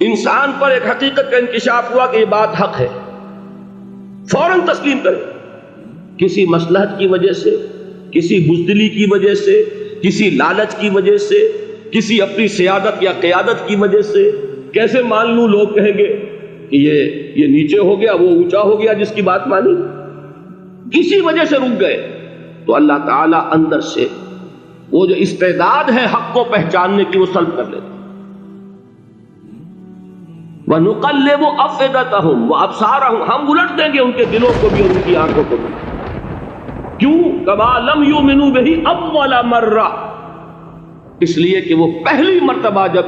انسان پر ایک حقیقت کا انکشاف ہوا کہ یہ بات حق ہے، فوراً تسلیم کرے. کسی مصلحت کی وجہ سے، کسی بزدلی کی وجہ سے، کسی لالچ کی وجہ سے، کسی اپنی سیادت یا قیادت کی وجہ سے کیسے مان لوں؟ لوگ کہیں گے کہ یہ نیچے ہو گیا، وہ اونچا ہو گیا جس کی بات مانی. کسی وجہ سے رک گئے تو اللہ تعالیٰ اندر سے وہ جو استعداد ہے حق کو پہچاننے کی وہ سلب کر لیتے. وَنُقَلِّبُ أَفْئِدَتَهُمْ وَأَبْصَارَهُمْ، ہم الٹ دیں گے ان کے دلوں کو بھی اور ان کی آنکھوں کو بھی. کیوں؟ كَمَا لَمْ يُؤْمِنُوا بِهِ أَوَّلَ مَرَّةٍ، اس لیے کہ وہ پہلی مرتبہ جب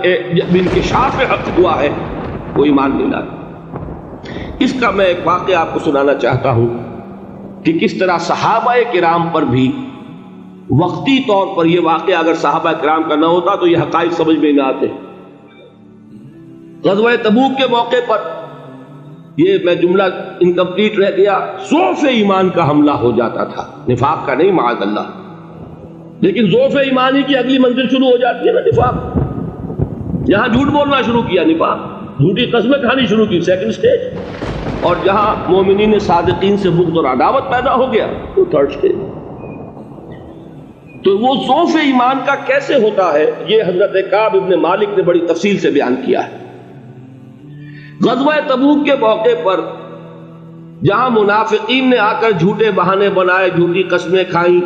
انکشاف حق ہوا ہے وہ ایمان نہیں لاتے. اس کا میں ایک واقعہ آپ کو سنانا چاہتا ہوں کہ کس طرح صحابہ کرام پر بھی وقتی طور پر یہ واقعہ اگر صحابہ کرام کا نہ ہوتا تو یہ حقائق سمجھ میں نہ آتے. غزوہ تبوک کے موقع پر یہ میں جملہ انکمپلیٹ رہ گیا، ضعف ایمان کا حملہ ہو جاتا تھا، نفاق کا نہیں معاذ اللہ، لیکن ضعف ایمانی کی اگلی منزل شروع ہو جاتی ہے نا نفاق. جہاں جھوٹ بولنا شروع کیا نفاق، جھوٹی قسمیں کھانی شروع کی سیکنڈ سٹیج، اور جہاں مومنین صادقین سے بغض اور عداوت پیدا ہو گیا وہ تھرڈ سٹیج. تو وہ ضعف ایمان کا کیسے ہوتا ہے یہ حضرت کعب ابن مالک نے بڑی تفصیل سے بیان کیا ہے. غزوہ تبوک کے موقع پر جہاں منافقین نے آ کر جھوٹے بہانے بنائے، جھوٹی قسمیں کھائیں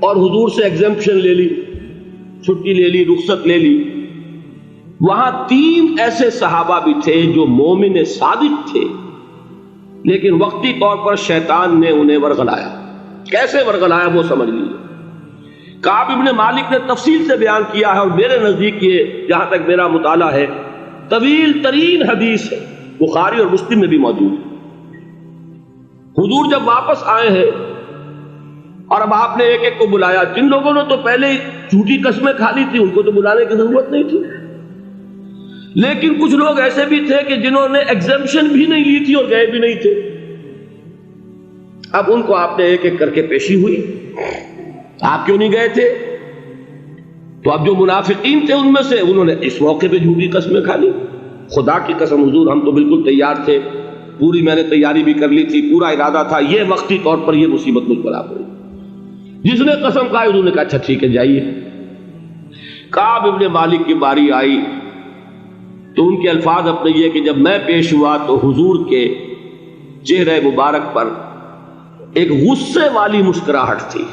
اور حضور سے ایگزمپشن لے لی، چھٹی لے لی، رخصت لے لی، وہاں 3 ایسے صحابہ بھی تھے جو مومن صادق تھے، لیکن وقتی طور پر شیطان نے انہیں ورغلایا. کیسے ورغلایا وہ سمجھ لیجیے. کعب ابن مالک نے تفصیل سے بیان کیا ہے، اور میرے نزدیک یہ جہاں تک میرا مطالعہ ہے طویل ترین حدیث ہے، بخاری اور مسلم میں بھی موجود ہے. حضور جب واپس آئے ہیں اور اب آپ نے ایک ایک کو بلایا، جن لوگوں نے تو پہلے جھوٹی قسمیں کھا لی تھی ان کو تو بلانے کی ضرورت نہیں تھی، لیکن کچھ لوگ ایسے بھی تھے کہ جنہوں نے ایگزمپشن بھی نہیں لی تھی اور گئے بھی نہیں تھے. اب ان کو آپ نے ایک ایک کر کے پیشی ہوئی، آپ کیوں نہیں گئے تھے؟ تو اب جو منافقین تھے ان میں سے انہوں نے اس موقع پہ جھوٹی قسمیں کھا لی. خدا کی قسم حضور ہم تو بالکل تیار تھے، پوری میں نے تیاری بھی کر لی تھی، پورا ارادہ تھا، یہ وقتی طور پر یہ مصیبت مجھ پر آ پڑی. جس نے قسم کھائی انہوں نے کہا اچھا ٹھیک ہے جائیے. کعب ابن مالک کی باری آئی تو ان کے الفاظ اپنے یہ کہ جب میں پیش ہوا تو حضور کے چہرے مبارک پر ایک غصے والی مسکراہٹ تھی.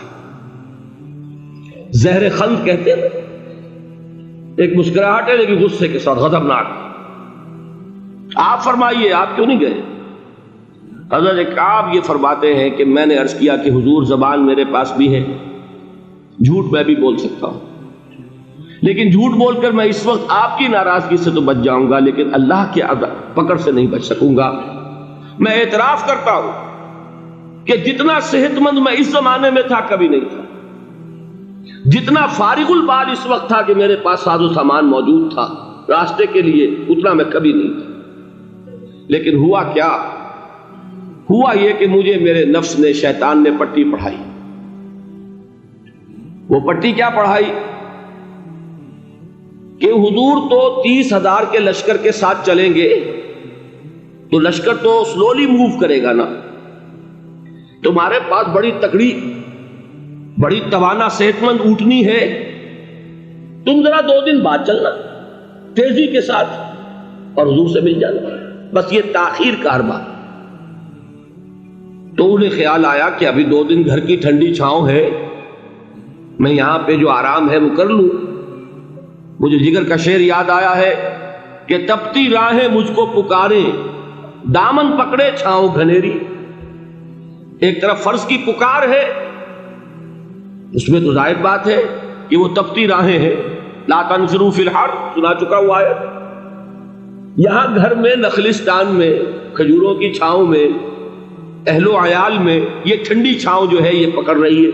زہر خند کہتے ہیں، ایک مسکراہٹ ہے لیکن غصے کے ساتھ، غضبناک. آپ فرمائیے آپ کیوں نہیں گئے؟ حضرت کعب یہ فرماتے ہیں کہ میں نے عرض کیا کہ حضور زبان میرے پاس بھی ہے، جھوٹ میں بھی بول سکتا ہوں، لیکن جھوٹ بول کر میں اس وقت آپ کی ناراضگی سے تو بچ جاؤں گا لیکن اللہ کے پکڑ سے نہیں بچ سکوں گا. میں اعتراف کرتا ہوں کہ جتنا صحت مند میں اس زمانے میں تھا کبھی نہیں تھا، جتنا فارغ البال اس وقت تھا کہ میرے پاس ساز و سامان موجود تھا راستے کے لیے، اتنا میں کبھی نہیں تھا. لیکن ہوا کیا؟ ہوا یہ کہ مجھے میرے نفس نے، شیطان نے پٹی پڑھائی. وہ پٹی کیا پڑھائی کہ حضور تو 30,000 کے لشکر کے ساتھ چلیں گے تو لشکر تو سلولی موو کرے گا نا، تمہارے پاس بڑی تکڑی، بڑی توانا صحت مند اونٹنی ہے، تم ذرا 2 دن بعد چلنا تیزی کے ساتھ اور حضور سے مل جانا، بس یہ تاخیر کا ارباب. تو انہیں خیال آیا کہ ابھی 2 دن گھر کی ٹھنڈی چھاؤں ہے، میں یہاں پہ جو آرام ہے وہ کر لوں. مجھے جگر کا شعر یاد آیا ہے کہ تپتی راہیں مجھ کو پکاریں، دامن پکڑے چھاؤں گھنیری. ایک طرف فرض کی پکار ہے، اس میں تو ظاہر بات ہے کہ وہ تپتی راہیں ہیں، لا تنفروا فی الحر سنا چکا ہوا ہے. یہاں گھر میں، نخلستان میں، کھجوروں کی چھاؤں میں، اہل و عیال میں یہ ٹھنڈی چھاؤں جو ہے یہ پکڑ رہی ہے.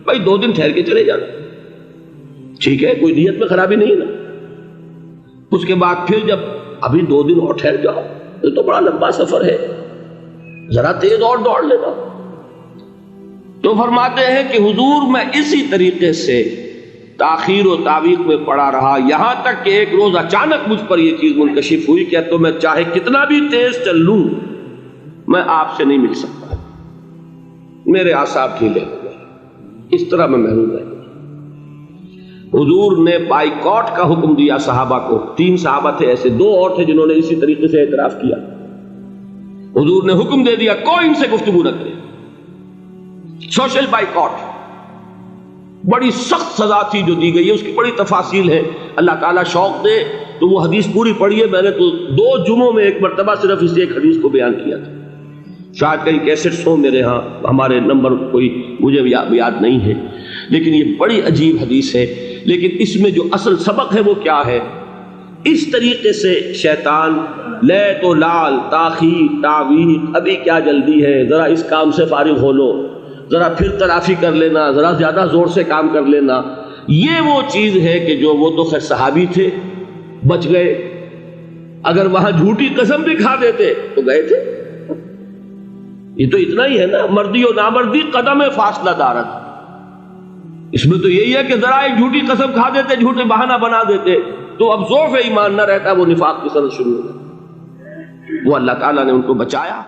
بھائی 2 دن ٹھہر کے چلے جانا، ٹھیک ہے، کوئی نیت میں خرابی نہیں ہے نا. اس کے بعد پھر جب ابھی 2 دن اور ٹھہر جاؤ، یہ تو بڑا لمبا سفر ہے، ذرا تیز اور دوڑ لینا. تو فرماتے ہیں کہ حضور میں اسی طریقے سے تاخیر و تعویق میں پڑا رہا، یہاں تک کہ ایک روز اچانک مجھ پر یہ چیز منکشف ہوئی کہ تو میں چاہے کتنا بھی تیز چل لوں میں آپ سے نہیں مل سکتا، میرے اعصاب ڈھیلے ہو گئے، اس طرح میں محروم رہ گیا۔ حضور نے بائیکاٹ کا حکم دیا صحابہ کو، 3 صحابہ تھے ایسے، 2 اور تھے جنہوں نے اسی طریقے سے اعتراف کیا۔ حضور نے حکم دے دیا کوئی ان سے گفتگو نہ کرے، سوشل بائیکاٹ، بڑی سخت سزا تھی جو دی گئی ہے، اس کی بڑی تفاصیل ہیں، اللہ تعالیٰ شوق دے تو وہ حدیث پوری پڑھیے، میں نے تو 2 جمعوں میں ایک مرتبہ صرف اس ایک حدیث کو بیان کیا تھا، شاید کئی کیسٹس ہوں میرے ہاں، ہمارے نمبر کوئی مجھے یاد نہیں ہے، لیکن یہ بڑی عجیب حدیث ہے۔ لیکن اس میں جو اصل سبق ہے وہ کیا ہے؟ اس طریقے سے شیطان لے تو لال، تاخیر، تعویق، ابھی کیا جلدی ہے، ذرا اس کام سے فارغ ہو لو، ذرا پھر تلافی کر لینا، ذرا زیادہ زور سے کام کر لینا، یہ وہ چیز ہے کہ جو وہ تو خیر صحابی تھے بچ گئے، اگر وہاں جھوٹی قسم بھی کھا دیتے تو گئے تھے۔ یہ تو اتنا ہی ہے نا، مردی و نامردی قدم فاصلہ دارت، اس میں تو یہی ہے کہ ذرا ایک جھوٹی قسم کھا دیتے، جھوٹے بہانہ بنا دیتے تو اب ضعف ایمان نہ رہتا، وہ نفاق کی سرد شروع ہو جاتی۔ وہ اللہ تعالیٰ نے ان کو بچایا۔